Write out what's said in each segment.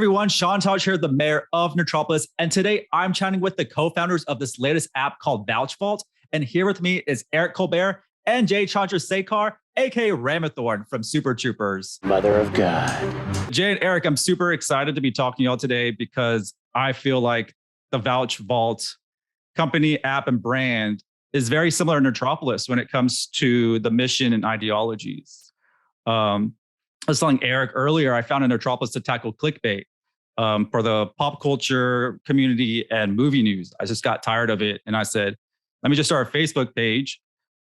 everyone, Sean Taj here, the mayor of Metropolis. And today I'm chatting with the co-founders of this latest app called VouchVault. And here with me is Eric Colbert and Jay Chandrasekhar, aka Ramathorn from Super Troopers. Mother of God. Jay and Eric, I'm super excited to be talking to y'all today because I feel like the VouchVault company, app, and brand is very similar to Metropolis when it comes to the mission and ideologies. I was telling Eric earlier, I found a Metropolis to tackle clickbait for the pop culture community and movie news. I just got tired of it. And I said, let me just start a Facebook page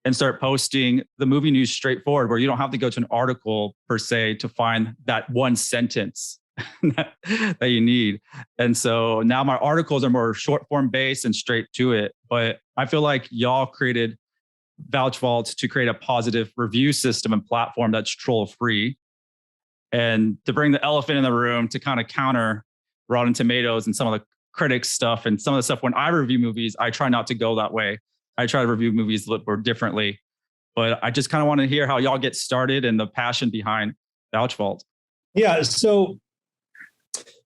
and start posting the movie news straightforward, where you don't have to go to an article per se to find that one sentence that you need. And so now my articles are more short form based and straight to it. But I feel like y'all created VouchVault to create a positive review system and platform that's troll free. And to bring the elephant in the room to kind of counter Rotten Tomatoes and some of the critics stuff and some of the stuff when I review movies, I try not to go that way. I try to review movies a little more differently. But I just kind of want to hear how y'all get started and the passion behind VouchVault. Yeah, so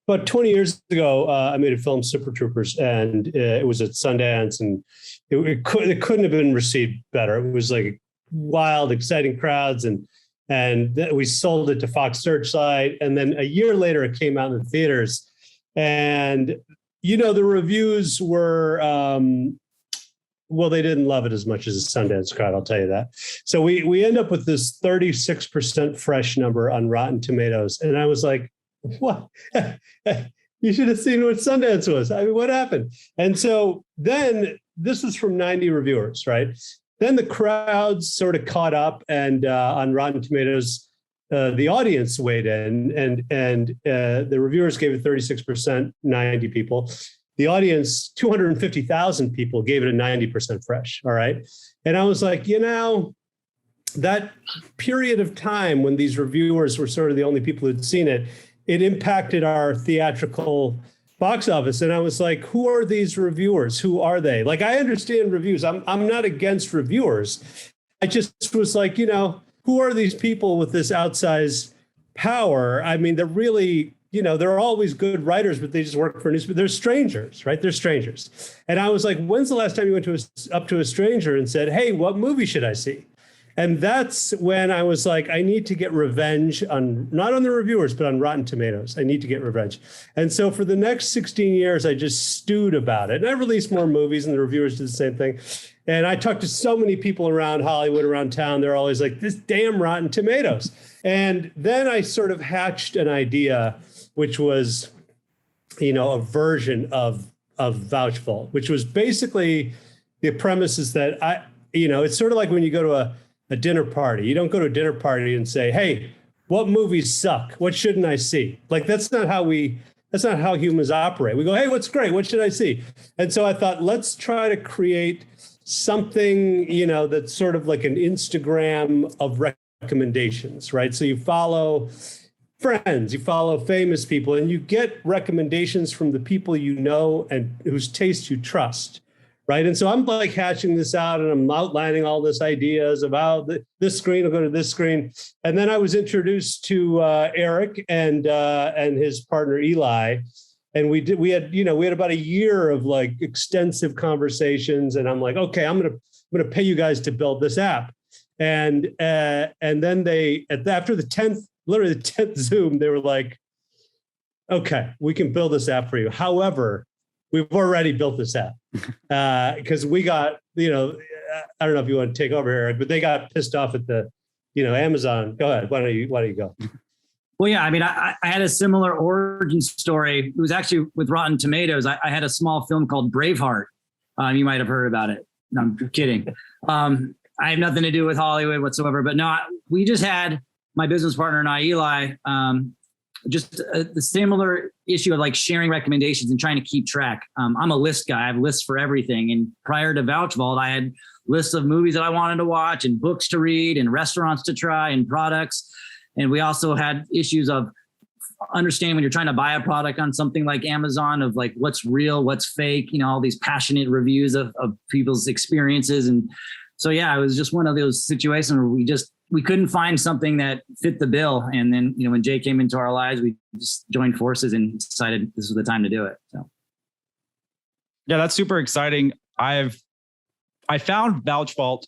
about 20 years ago, I made a film, Super Troopers, and it was at Sundance, and it couldn't have been received better. It was like wild, exciting crowds, and we sold it to Fox Searchlight. And then a year later, it came out in the theaters. And, you know, the reviews were, well, they didn't love it as much as the Sundance crowd, I'll tell you that. So we end up with this 36% fresh number on Rotten Tomatoes. And I was like, what? You should have seen what Sundance was. I mean, what happened? And so then this was from 90 reviewers, right? Then the crowds sort of caught up, and on Rotten Tomatoes, the audience weighed in, and the reviewers gave it 36%, 90 people. The audience, 250,000 people, gave it a 90% fresh. All right. And I was like, you know, that period of time when these reviewers were sort of the only people who'd seen it, it impacted our theatrical box office. And I was like, who are these reviewers? Who are they? Like, I understand reviews. I'm not against reviewers. I just was like, you know, who are these people with this outsized power? I mean, they're really, you know, they're always good writers, but they just work for a newspaper. They're strangers, right? They're strangers. And I was like, when's the last time you went up to a stranger and said, hey, what movie should I see? And that's when I was like, I need to get revenge on, not on the reviewers, but on Rotten Tomatoes. I need to get revenge. And so for the next 16 years, I just stewed about it. And I released more movies, and the reviewers did the same thing. And I talked to so many people around Hollywood, around town. They're always like, this damn Rotten Tomatoes. And then I sort of hatched an idea, which was, you know, a version of VouchVault, which was basically the premise is that it's sort of like when you go to a dinner party. You don't go to a dinner party and say, hey, what movies suck? What shouldn't I see? Like, that's not how humans operate. We go, hey, what's great? What should I see? And so I thought, let's try to create something, you know, that's sort of like an Instagram of recommendations, right? So you follow friends, you follow famous people, and you get recommendations from the people you know and whose taste you trust. Right. And so I'm like hatching this out, and I'm outlining all this ideas about this screen will go to this screen. And then I was introduced to Eric and his partner, Eli. And we had about a year of like extensive conversations. And I'm like, OK, I'm going to pay you guys to build this app. And then after the 10th Zoom, they were like, OK, we can build this app for you. However, we've already built this app because we got, you know, I don't know if you want to take over, Eric, but they got pissed off at the, you know, Amazon. Go ahead. Why don't you go? Well, yeah, I mean, I had a similar origin story. It was actually with Rotten Tomatoes. I had a small film called Braveheart. You might have heard about it. No, I'm kidding. I have nothing to do with Hollywood whatsoever. But no, we just had my business partner and I, Eli, just the similar issue of like sharing recommendations and trying to keep track. I'm a list guy. I have lists for everything. And prior to VouchVault, I had lists of movies that I wanted to watch and books to read and restaurants to try and products. And we also had issues of understanding when you're trying to buy a product on something like Amazon of like what's real, what's fake, you know, all these passionate reviews of people's experiences. And so, yeah, it was just one of those situations where we just we couldn't find something that fit the bill. And then, when Jay came into our lives, we just joined forces and decided this was the time to do it. So. Yeah, that's super exciting. I found Vouch Vault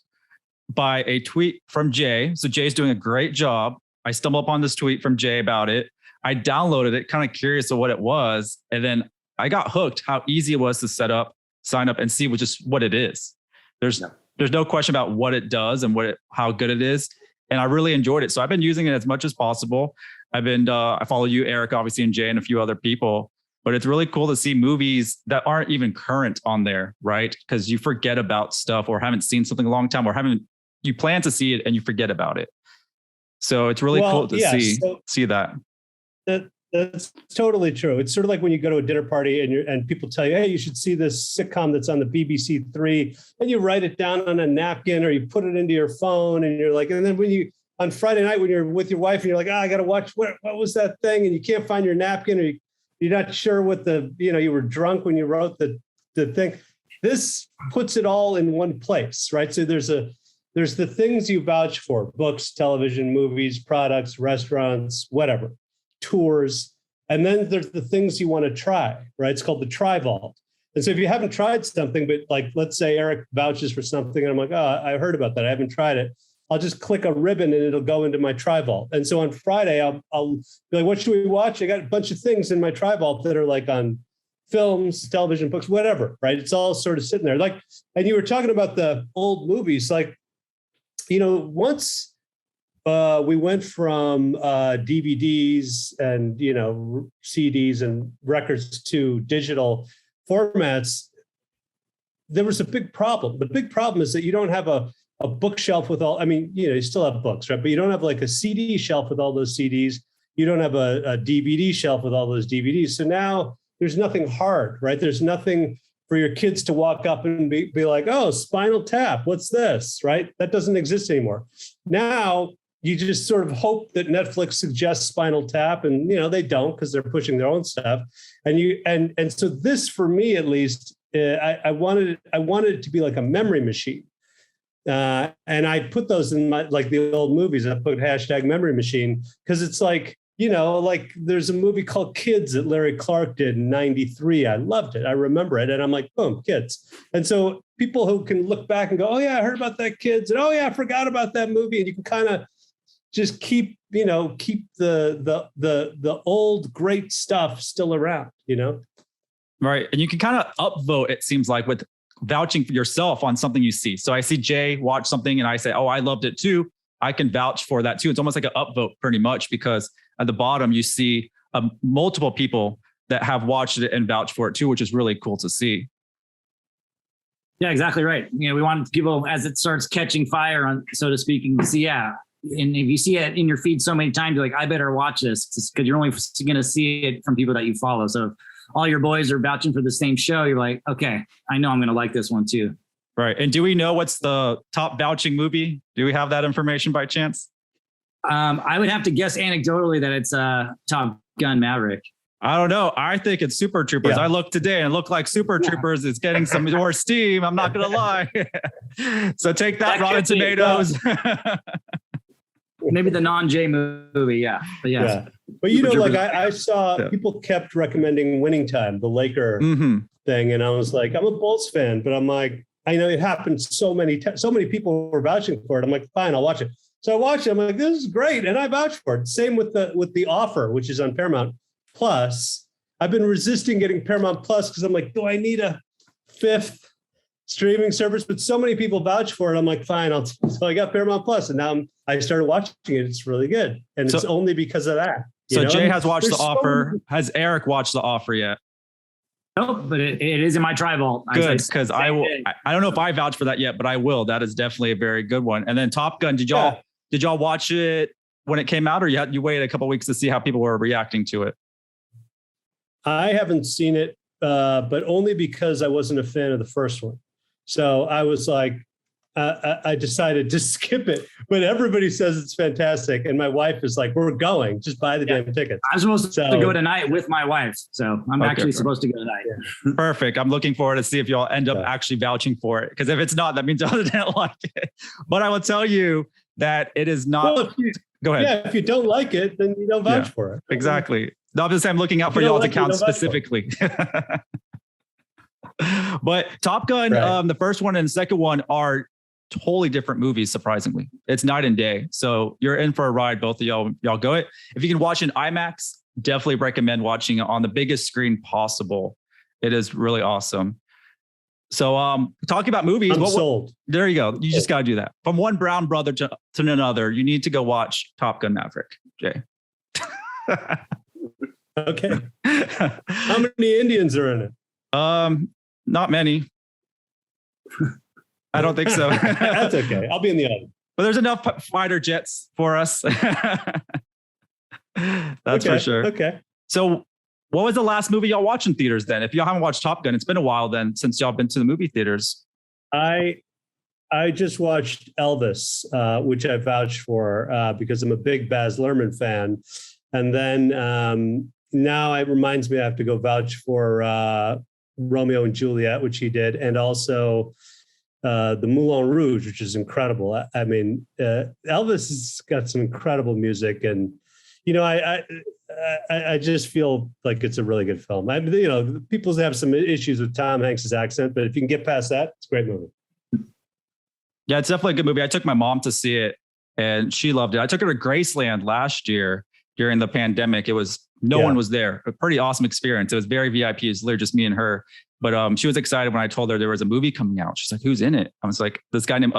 by a tweet from Jay. So Jay's doing a great job. I stumbled upon this tweet from Jay about it. I downloaded it, kind of curious of what it was. And then I got hooked how easy it was to set up, sign up, and see what it is. There's no question about what it does and how good it is. And I really enjoyed it. So I've been using it as much as possible. I follow you, Eric, obviously, and Jay, and a few other people. But it's really cool to see movies that aren't even current on there, right? Because you forget about stuff or haven't seen something a long time, or you plan to see it and you forget about it. So it's really cool to see that. That's totally true. It's sort of like when you go to a dinner party and people tell you, hey, you should see this sitcom that's on the BBC Three, and you write it down on a napkin or you put it into your phone, and you're like, and then on Friday night when you're with your wife and you're like, I got to watch what was that thing, and you can't find your napkin, or you're not sure what you were drunk when you wrote the thing. This puts it all in one place, right? So there's the things you vouch for: books, television, movies, products, restaurants, whatever, tours. And then there's the things you want to try, right? It's called the Try Vault. And so if you haven't tried something, but like, let's say Eric vouches for something and I'm like, oh, I heard about that, I haven't tried it. I'll just click a ribbon and it'll go into my Try Vault. And so on Friday, I'll be like, what should we watch? I got a bunch of things in my Try Vault that are like on films, television, books, whatever, right? It's all sort of sitting there. Like, and you were talking about the old movies, like, once we went from DVDs and, CDs and records to digital formats, there was a big problem. The big problem is that you don't have a bookshelf with all, you still have books, right? But you don't have like a CD shelf with all those CDs. You don't have a DVD shelf with all those DVDs. So now there's nothing hard, right? There's nothing for your kids to walk up and be like, oh, Spinal Tap, what's this, right? That doesn't exist anymore. Now, you just sort of hope that Netflix suggests Spinal Tap, and they don't, because they're pushing their own stuff. And so this, for me at least, I wanted it to be like a memory machine. And I put those in like the old movies. I put #memory machine, because it's like, like there's a movie called Kids that Larry Clark did in '93. I loved it. I remember it. And I'm like, boom, Kids. And so people who can look back and go, oh yeah, I heard about that, Kids. And oh yeah, I forgot about that movie. And you can kind of just keep the old great stuff still around, Right. And you can kind of upvote, it seems like, with vouching for yourself on something you see. So I see Jay watch something and I say, oh, I loved it too. I can vouch for that too. It's almost like an upvote pretty much, because at the bottom you see multiple people that have watched it and vouched for it too, which is really cool to see. Yeah, exactly right. We want people, as it starts catching fire, on, so to speak, and see, yeah. And if you see it in your feed so many times, you're like, I better watch this, because you're only going to see it from people that you follow. So if all your boys are vouching for the same show, you're like, okay, I know I'm going to like this one too. Right. And do we know what's the top vouching movie? Do we have that information by chance? I would have to guess anecdotally that it's Top Gun Maverick. I don't know. I think it's Super Troopers. Yeah. I looked today and it looked like Super Troopers is getting some more steam. I'm not going to lie. So take that, Rotten Tomatoes. Maybe the non-J movie, yeah. But yes. Yeah. But like I saw people kept recommending Winning Time, the Laker thing, and I was like, I'm a Bulls fan, but I'm like, I know it happened so many people were vouching for it. I'm like, fine, I'll watch it. So I watched it. I'm like, this is great, and I vouched for it. Same with the Offer, which is on Paramount Plus. I've been resisting getting Paramount Plus because I'm like, do I need a fifth streaming service? But so many people vouch for it. I'm like, fine. So I got Paramount Plus, and now I started watching it. It's really good, and it's only because of that. So Jay has watched The Offer. Has Eric watched The Offer yet? Nope, but it is in my Try Vault. Good, because I will. I don't know if I vouch for that yet, but I will. That is definitely a very good one. And then Top Gun. Did y'all watch it when it came out, or you waited a couple of weeks to see how people were reacting to it? I haven't seen it, but only because I wasn't a fan of the first one. So I was like, I decided to skip it, but everybody says it's fantastic. And my wife is like, we're going, just buy the damn tickets. I'm supposed to go tonight with my wife. So I'm actually supposed to go tonight. Yeah. Perfect. I'm looking forward to see if y'all end up actually vouching for it. Because if it's not, that means I didn't like it. But I will tell you that it is not. Well, Go ahead. Yeah, if you don't like it, then you don't vouch for it. Exactly. No, I'm just saying I'm looking out for You don't y'all's like it, accounts you don't vouch for specifically. But Top Gun, Right. the first one and the second one are totally different movies, surprisingly. It's night and day. So you're in for a ride, both of y'all go it. If you can watch in IMAX, definitely recommend watching it on the biggest screen possible. It is really awesome. So talking about movies, I'm sold. there you go. You just got to do that. From one Brown brother to another, you need to go watch Top Gun Maverick, Jay. Okay. How many Indians are in it? Not many. I don't think so. That's okay. I'll be in the audience. But there's enough fighter jets for us. That's Okay, for sure. Okay. So what was the last movie y'all watched in theaters then? If y'all haven't watched Top Gun, it's been a while then since y'all been to the movie theaters. I just watched Elvis, which I vouched for because I'm a big Baz Luhrmann fan. And then now it reminds me I have to go vouch for Romeo and Juliet, which he did, and also the Moulin Rouge, which is incredible. I mean, Elvis has got some incredible music, and you know, I just feel like it's a really good film. I mean, you know, people have some issues with Tom Hanks's accent, but if you can get past that, it's a great movie. Yeah, it's definitely a good movie. I took my mom to see it and she loved it. I took her to Graceland last year during the pandemic. It was no one was there. A pretty awesome experience. It was very VIP. It was literally just me and her. But she was excited when I told her there was a movie coming out. She's like, "Who's in it?" I was like, "This guy named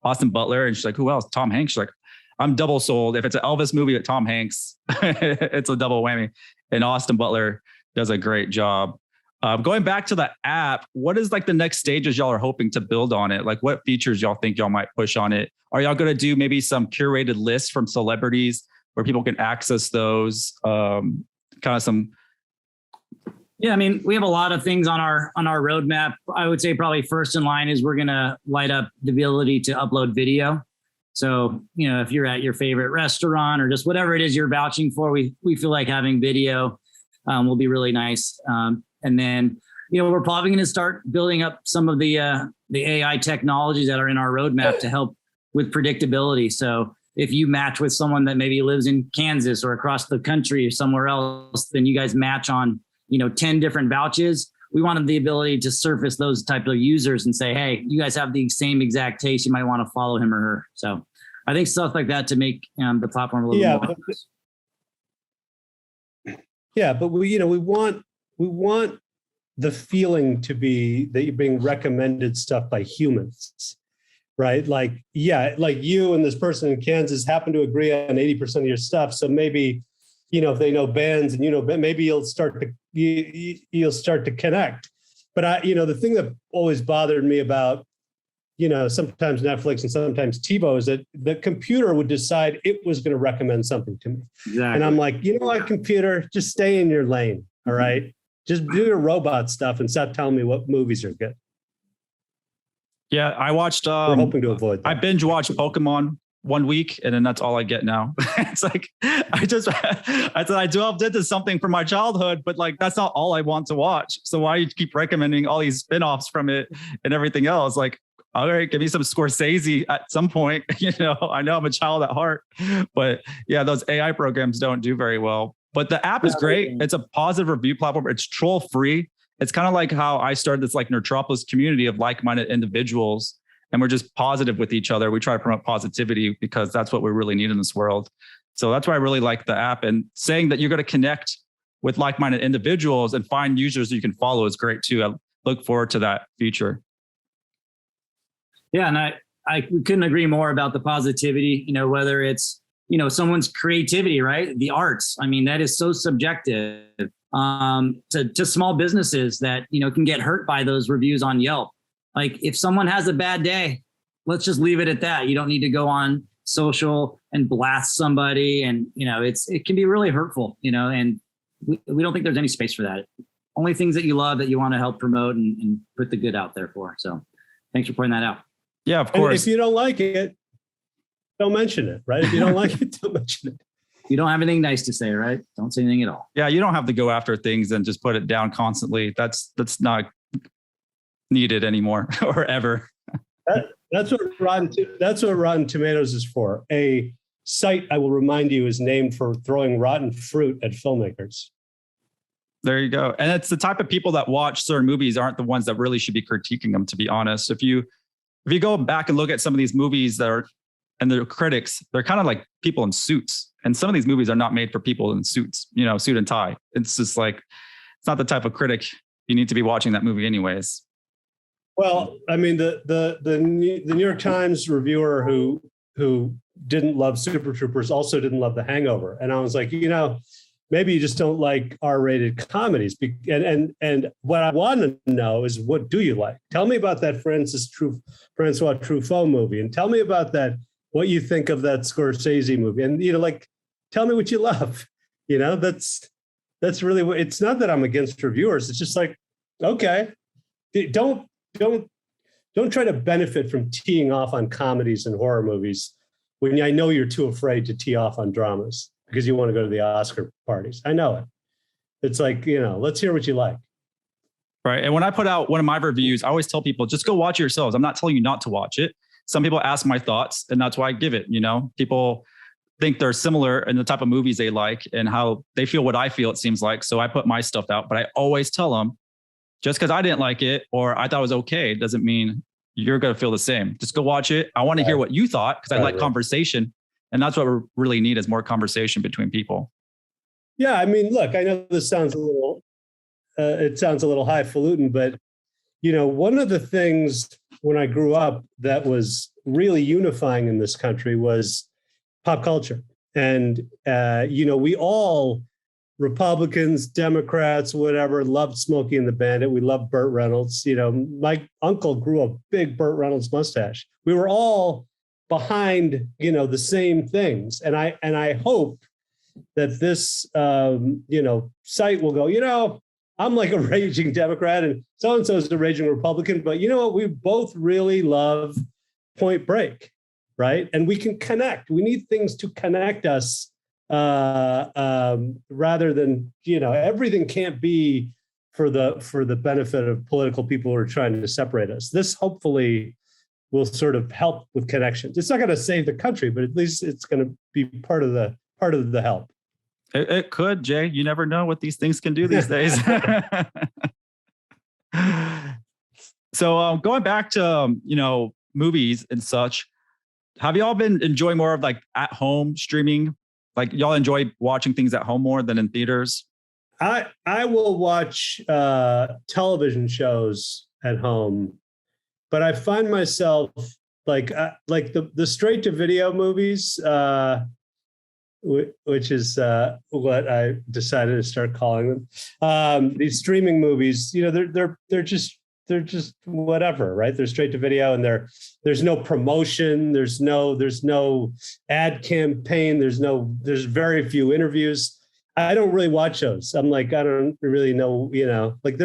Austin Butler." And she's like, "Who else?" "Tom Hanks." She's like, "I'm double sold. If it's an Elvis movie with Tom Hanks, it's a double whammy." And Austin Butler does a great job. Going back to the app, what is like the next stages y'all are hoping to build on it? Like what features y'all think y'all might push on it? Are y'all going to do maybe some curated lists from celebrities where people can access those? Kind of some. Yeah, I mean, we have a lot of things on our roadmap. I would say probably first in line is we're going to light up the ability to upload video. So, you know, if you're at your favorite restaurant or just whatever it is you're vouching for, we feel like having video will be really nice. And then, you know, we're probably going to start building up some of the AI technologies that are in our roadmap to help with predictability. So if you match with someone that maybe lives in Kansas or across the country or somewhere else, then you guys match on, you know, 10 different vouches. We wanted the ability to surface those type of users and say, hey, you guys have the same exact taste. You might want to follow him or her. So I think stuff like that to make the platform a little more. Yeah, but we want the feeling to be that you're being recommended stuff by humans, right? Like, yeah, like you and this person in Kansas happen to agree on 80% of your stuff. So maybe, you know, if they know bands and you know, maybe you'll start to connect. But the thing that always bothered me about, you know, sometimes Netflix and sometimes TiVo is that the computer would decide it was going to recommend something to me. Exactly. And I'm like, you know what, computer, just stay in your lane. All right. Just do your robot stuff and stop telling me what movies are good. Yeah, I watched. We're hoping to avoid that. I binge watched Pokemon 1 week, and then that's all I get now. It's like I delved into something from my childhood, but like that's not all I want to watch. So why you keep recommending all these spinoffs from it and everything else? Like, all right, give me some Scorsese at some point. You know, I know I'm a child at heart, but yeah, those AI programs don't do very well. But the app is great. It's a positive review platform. It's troll free. It's kind of like how I started this like Nerdtropolis community of like-minded individuals, and we're just positive with each other. We try to promote positivity because that's what we really need in this world. So that's why I really like the app, and saying that you're going to connect with like-minded individuals and find users you can follow is great too. I look forward to that feature. Yeah, and I couldn't agree more about the positivity, you know, whether it's, you know, someone's creativity, right? The arts. I mean, that is so subjective to small businesses that, you know, can get hurt by those reviews on Yelp. Like if someone has a bad day, let's just leave it at that. You don't need to go on social and blast somebody. And, you know, it can be really hurtful, you know, and we don't think there's any space for that. Only things that you love that you want to help promote and put the good out there for. So thanks for pointing that out. Yeah, of course. And if you don't like it, don't mention it, right? If you don't like it, don't mention it. You don't have anything nice to say, right? Don't say anything at all. Yeah, you don't have to go after things and just put it down constantly. That's not needed anymore or ever. That's what Rotten Tomatoes is for. A site, I will remind you, is named for throwing rotten fruit at filmmakers. There you go. And it's the type of people that watch certain movies aren't the ones that really should be critiquing them, to be honest. If you go back and look at some of these movies that are, and the critics, they're kind of like people in suits. And some of these movies are not made for people in suits, suit and tie. It's just like, it's not the type of critic you need to be watching that movie anyways. Well, I mean, the New York Times reviewer who didn't love Super Troopers also didn't love The Hangover. And I was like, maybe you just don't like R-rated comedies. And what I want to know is, what do you like? Tell me about that Francois Truffaut movie, and tell me about what you think of that Scorsese movie. And, tell me what you love. That's really what, it's not that I'm against reviewers. It's just like, okay, don't try to benefit from teeing off on comedies and horror movies when I know you're too afraid to tee off on dramas because you want to go to the Oscar parties. I know it. It's like, let's hear what you like. Right. And when I put out one of my reviews, I always tell people, just go watch it yourselves. I'm not telling you not to watch it. Some people ask my thoughts, and that's why I give it. People think they're similar in the type of movies they like and how they feel what I feel, it seems like. So I put my stuff out, but I always tell them, just because I didn't like it or I thought it was okay, doesn't mean you're going to feel the same. Just go watch it. I want to hear what you thought, because I like conversation. And that's what we really need, is more conversation between people. Yeah. I mean, look, I know this sounds a little highfalutin, but one of the things when I grew up that was really unifying in this country was pop culture. And, we all, Republicans, Democrats, whatever, loved Smokey and the Bandit. We loved Burt Reynolds. My uncle grew a big Burt Reynolds mustache. We were all behind, the same things. And I hope that this, site will go, I'm like a raging Democrat and so-and-so is a raging Republican, but you know what? We both really love Point Break, right? And we can connect. We need things to connect us rather than, everything can't be for the benefit of political people who are trying to separate us. This hopefully will sort of help with connections. It's not going to save the country, but at least it's going to be part of the help. It could, Jay. You never know what these things can do these days. So going back to, movies and such, have y'all been enjoying more of like at home streaming? Like y'all enjoy watching things at home more than in theaters? I will watch television shows at home, but I find myself like the straight to video movies, which is what I decided to start calling them. These streaming movies, they're just whatever, right? They're straight to video, and there's no promotion, there's no ad campaign, there's very few interviews. I don't really watch those. I'm like, I don't really know, like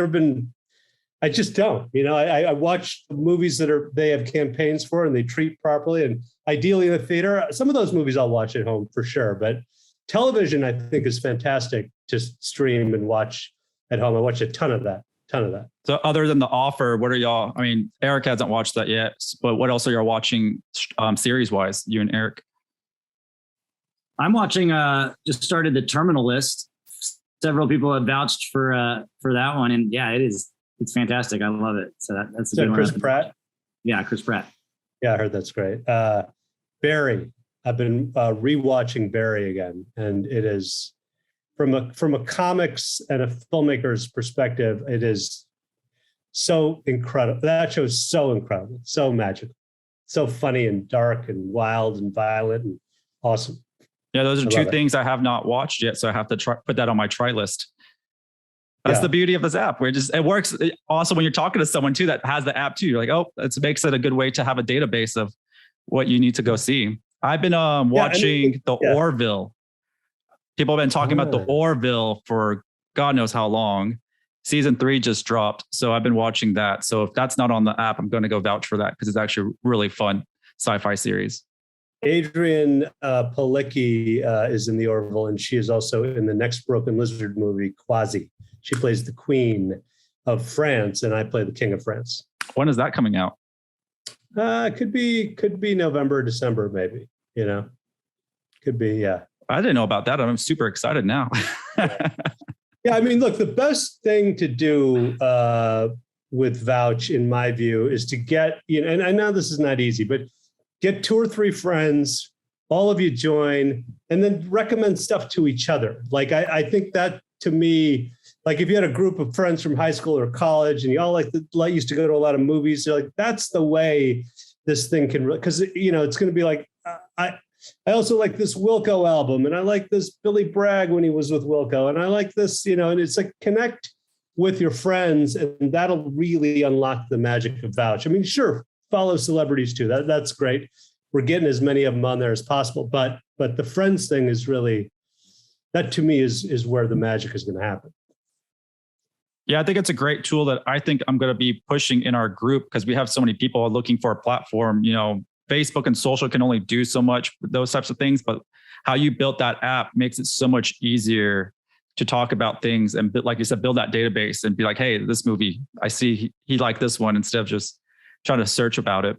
I just don't, I watch movies they have campaigns for and they treat properly, and ideally in the theater. Some of those movies I'll watch at home for sure, but television I think is fantastic to stream and watch at home. I watch a ton of that. So other than The Offer, what are y'all, I mean, Eric hasn't watched that yet, but what else are y'all watching series wise, you and Eric? I'm watching, just started The Terminal List. Several people have vouched for that one. And yeah, it's fantastic. I love it. So that's a good one. Chris Pratt? Yeah, Chris Pratt. Yeah, I heard that's great. Barry, I've been rewatching Barry again, and it is from a comics and a filmmaker's perspective, it is so incredible. That show is so incredible, so magical, so funny and dark and wild and violent and awesome. Yeah, those are two things I have not watched yet, so I have to put that on my try list. That's the beauty of this app. It works also when you're talking to someone too that has the app too. You're like, oh, it makes it a good way to have a database of what you need to go see. I've been watching The Orville. People have been talking about The Orville for God knows how long. Season 3 just dropped, so I've been watching that. So if that's not on the app, I'm going to go vouch for that because it's actually a really fun sci-fi series. Adrian Palicki is in The Orville, and she is also in the next Broken Lizard movie, Quasi. She plays the Queen of France, and I play the King of France. When is that coming out? Could be November, December, maybe, could be. Yeah. I didn't know about that. I'm super excited now. Yeah. I mean, look, the best thing to do with Vouch, in my view, is to get, and I know this is not easy, but get 2 or 3 friends, all of you join, and then recommend stuff to each other. Like, I think that, to me, like if you had a group of friends from high school or college and you all used to go to a lot of movies, you're like, that's the way this thing can, because, it's going to be like, I also like this Wilco album, and I like this Billy Bragg when he was with Wilco, and I like this, and it's like, connect with your friends, and that'll really unlock the magic of Vouch. I mean, sure, follow celebrities too. That's great. We're getting as many of them on there as possible, but the friends thing is really, that to me is where the magic is going to happen. Yeah, I think it's a great tool that I think I'm going to be pushing in our group, because we have so many people looking for a platform. Facebook and social can only do so much with those types of things, but how you built that app makes it so much easier to talk about things and, like you said, build that database and be like, hey, this movie, I see he liked this one, instead of just trying to search about it.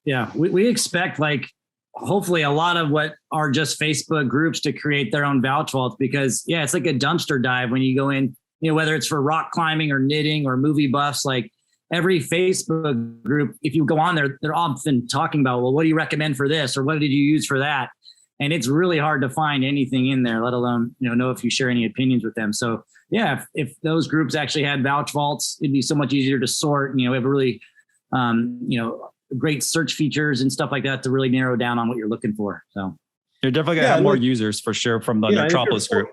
Yeah, we expect, like, hopefully a lot of what are just Facebook groups to create their own Vouch vaults, because it's like a dumpster dive when you go in, whether it's for rock climbing or knitting or movie buffs, like every Facebook group, if you go on there, they're often talking about, well, what do you recommend for this? Or what did you use for that? And it's really hard to find anything in there, let alone, know if you share any opinions with them. So yeah, if those groups actually had Vouch vaults, it'd be so much easier to sort, we have a really, great search features and stuff like that to really narrow down on what you're looking for. So you're definitely going to have more users for sure from the Nerdtropolis group.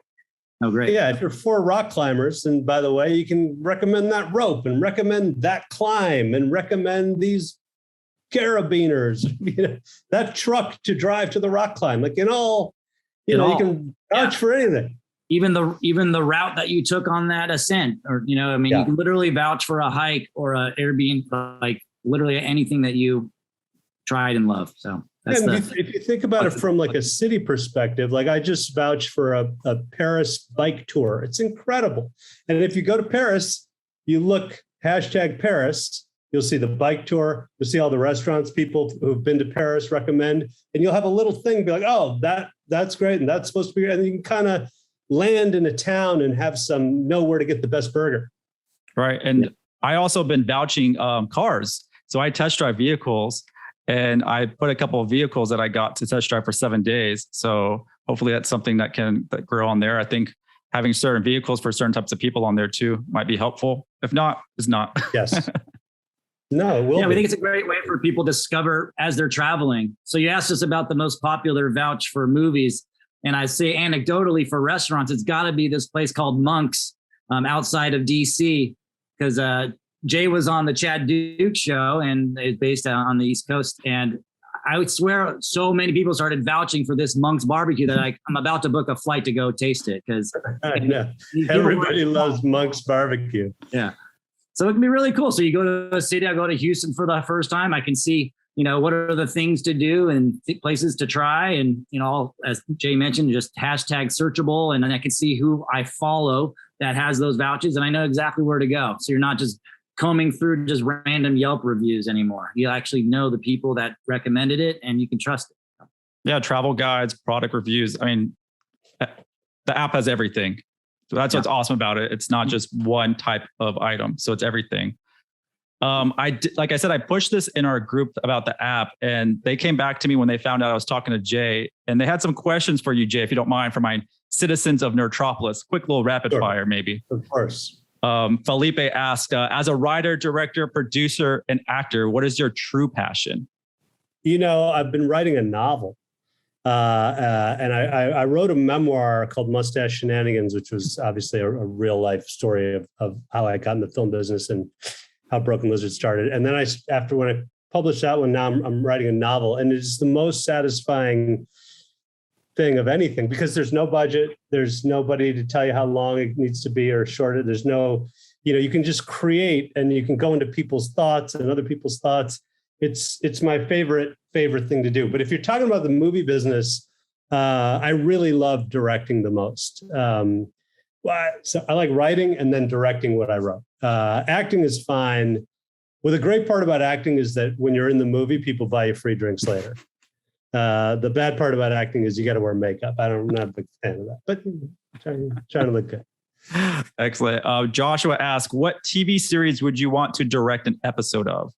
Oh, great. Yeah, if you're 4 rock climbers, and by the way, you can recommend that rope and recommend that climb and recommend these carabiners, that truck to drive to the rock climb. Like, you can vouch for anything. Even the route that you took on that ascent, or, you can literally vouch for a hike or a Airbnb, like literally anything that you tried and loved. So if you think about it from like a city perspective, like I just vouched for a Paris bike tour. It's incredible. And if you go to Paris, you look #Paris, you'll see the bike tour, you'll see all the restaurants people who've been to Paris recommend, and you'll have a little thing be like, oh, that's great. And that's supposed to be, and you can kind of land in a town and know where to get the best burger. Right. And I also been vouching cars. So I test drive vehicles. And I put a couple of vehicles that I got to test drive for 7 days. So hopefully that's something that can grow on there. I think having certain vehicles for certain types of people on there too might be helpful. If not, it's not. Yes. No, it will. Yeah, we think it's a great way for people to discover as they're traveling. So you asked us about the most popular vouch for movies. And I say anecdotally for restaurants, it's got to be this place called Monk's outside of DC, because Jay was on the Chad Duke show, and it's based on the East Coast. And I would swear so many people started vouching for this Monk's barbecue that I'm about to book a flight to go taste it, because everybody loves Monk's barbecue. Yeah. So it can be really cool. So you go to a city, I go to Houston for the first time. I can see, what are the things to do and places to try. And, as Jay mentioned, just #searchable. And then I can see who I follow that has those vouchers, and I know exactly where to go. So you're not just combing through just random Yelp reviews anymore. You actually know the people that recommended it, and you can trust it. Yeah. Travel guides, product reviews. I mean, the app has everything. So that's what's awesome about it. It's not just one type of item. So it's everything. Like I said, I pushed this in our group about the app, and they came back to me when they found out I was talking to Jay, and they had some questions for you, Jay, if you don't mind, for my citizens of Nerdtropolis. Quick little rapid fire, maybe. Of course. Felipe asked, as a writer, director, producer, and actor, what is your true passion? I've been writing a novel. And I wrote a memoir called Mustache Shenanigans, which was obviously a real life story of how I got in the film business and how Broken Lizard started. And then after when I published that one, now I'm writing a novel, and it's the most satisfying thing of anything, because there's no budget. There's nobody to tell you how long it needs to be or short. There's no, you can just create, and you can go into people's thoughts and other people's thoughts. It's my favorite thing to do. But if you're talking about the movie business, I really love directing the most. So I like writing and then directing what I wrote. Acting is fine. Well, the great part about acting is that when you're in the movie, people buy you free drinks later. The bad part about acting is you got to wear makeup. I'm not a big fan of that, but trying to look good. Excellent. Joshua asks, what TV series would you want to direct an episode of?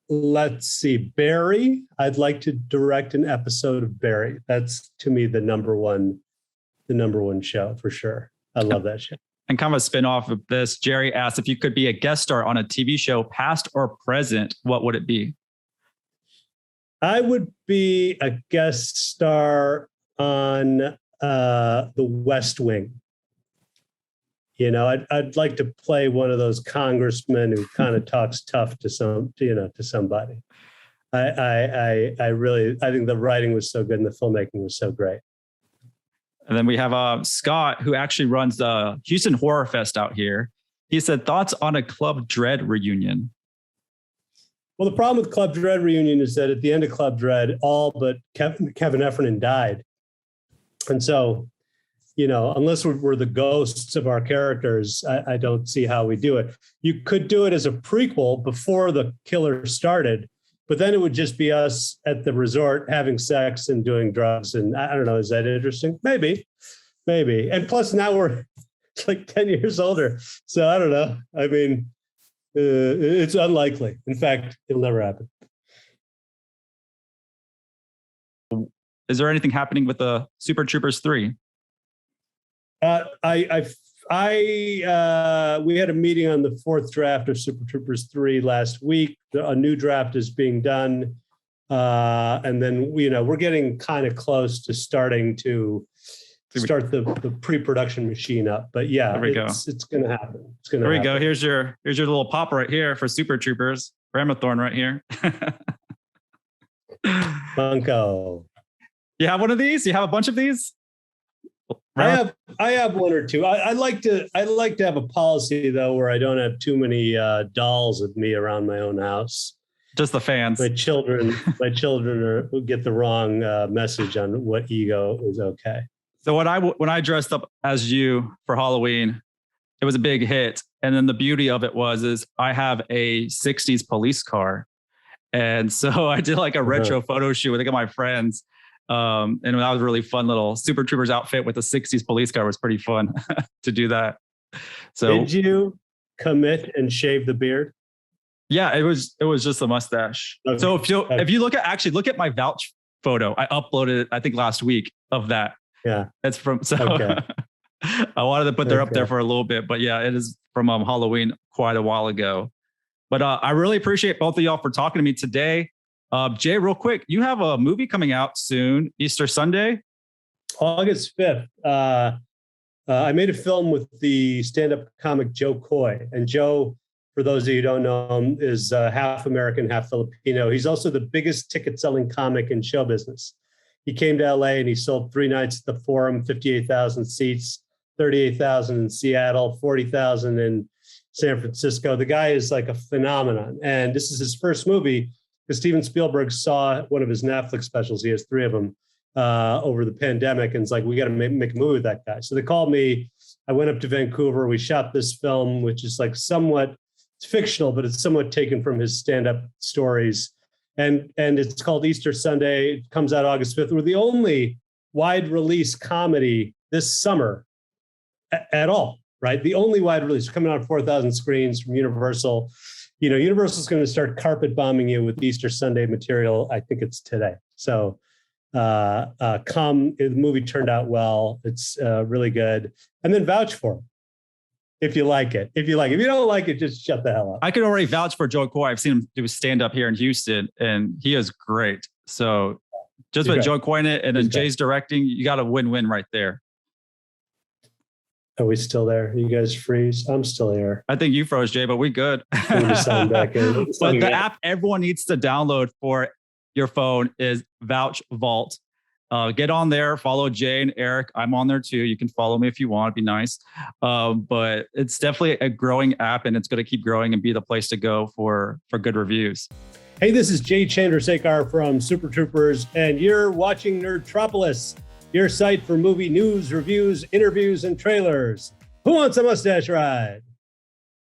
Let's see. Barry. I'd like to direct an episode of Barry. That's to me the number one show for sure. I love that show. And kind of a spin-off of this, Jerry asked if you could be a guest star on a TV show, past or present, what would it be? I would be a guest star on The West Wing. You know, I'd like to play one of those congressmen who kind of talks tough to somebody. I think the writing was so good and the filmmaking was so great. And then we have Scott, who actually runs the Houston Horror Fest out here. He said, thoughts on a Club Dread reunion? Well, the problem with Club Dread reunion is that at the end of Club Dread, all but Kevin Heffernan died. And so, you know, unless we're the ghosts of our characters, I don't see how we do it. You could do it as a prequel before the killer started, but then it would just be us at the resort having sex and doing drugs. And I don't know, is that interesting? Maybe. And plus now we're like 10 years older. So I don't know. I mean, it's unlikely. In fact, it'll never happen. Is there anything happening with the Super Troopers 3? We had a meeting on the fourth draft of Super Troopers 3 last week. A new draft is being done. And then, we're getting kind of close to starting to start the pre-production machine up. But yeah, it's going to happen. There we go. Here's your little pop right here for Super Troopers. Ramathorn right here. Funko. You have one of these? You have a bunch of these? I have one or two. I like to have a policy though where I don't have too many dolls of me around my own house. Just the fans. My children get the wrong message on what ego is okay. So when I dressed up as you for Halloween, it was a big hit. And then the beauty of it is I have a 60s police car. And so I did like a retro photo shoot with my friends. And that was a really fun little Super Troopers outfit with a 60s police car. It was pretty fun to do that. So did you commit and shave the beard? Yeah, it was just a mustache. Okay. So if you look at my vouch photo, I uploaded it, I think last week of that. Yeah. That's from I wanted to put that up there for a little bit, but yeah, it is from Halloween quite a while ago. But I really appreciate both of y'all for talking to me today. Jay, real quick, you have a movie coming out soon, Easter Sunday? August 5th. I made a film with the stand-up comic Joe Coy. And Joe, for those of you who don't know him, is half American, half Filipino. He's also the biggest ticket-selling comic in show business. He came to LA and he sold 3 nights at the Forum, 58,000 seats, 38,000 in Seattle, 40,000 in San Francisco. The guy is like a phenomenon. And this is his first movie because Steven Spielberg saw one of his Netflix specials. He has 3 of them over the pandemic. And it's like, we got to make a movie with that guy. So they called me. I went up to Vancouver. We shot this film, which is like it's fictional, but it's somewhat taken from his stand-up stories. And it's called Easter Sunday. It comes out August 5th. We're the only wide release comedy this summer at all, right? The only wide release. We're coming out on 4,000 screens from Universal. Universal's going to start carpet bombing you with Easter Sunday material. I think it's today. So the movie turned out well. It's really good. And then vouch for it. If you like it. If you don't like it, just shut the hell up. I can already vouch for Joe Coy. I've seen him do stand up here in Houston, and he is great. So just with Joe Coy in it, and then Jay's directing, you got a win-win right there. Are we still there? You guys freeze? I'm still here. I think you froze, Jay, but we good. But the app everyone needs to download for your phone is Vouch Vault. Get on there, follow Jay and Eric. I'm on there too. You can follow me if you want. It'd be nice. But it's definitely a growing app, and it's going to keep growing and be the place to go for good reviews. Hey, this is Jay Chandrasekhar from Super Troopers, and you're watching Nerdtropolis, your site for movie news, reviews, interviews, and trailers. Who wants a mustache ride?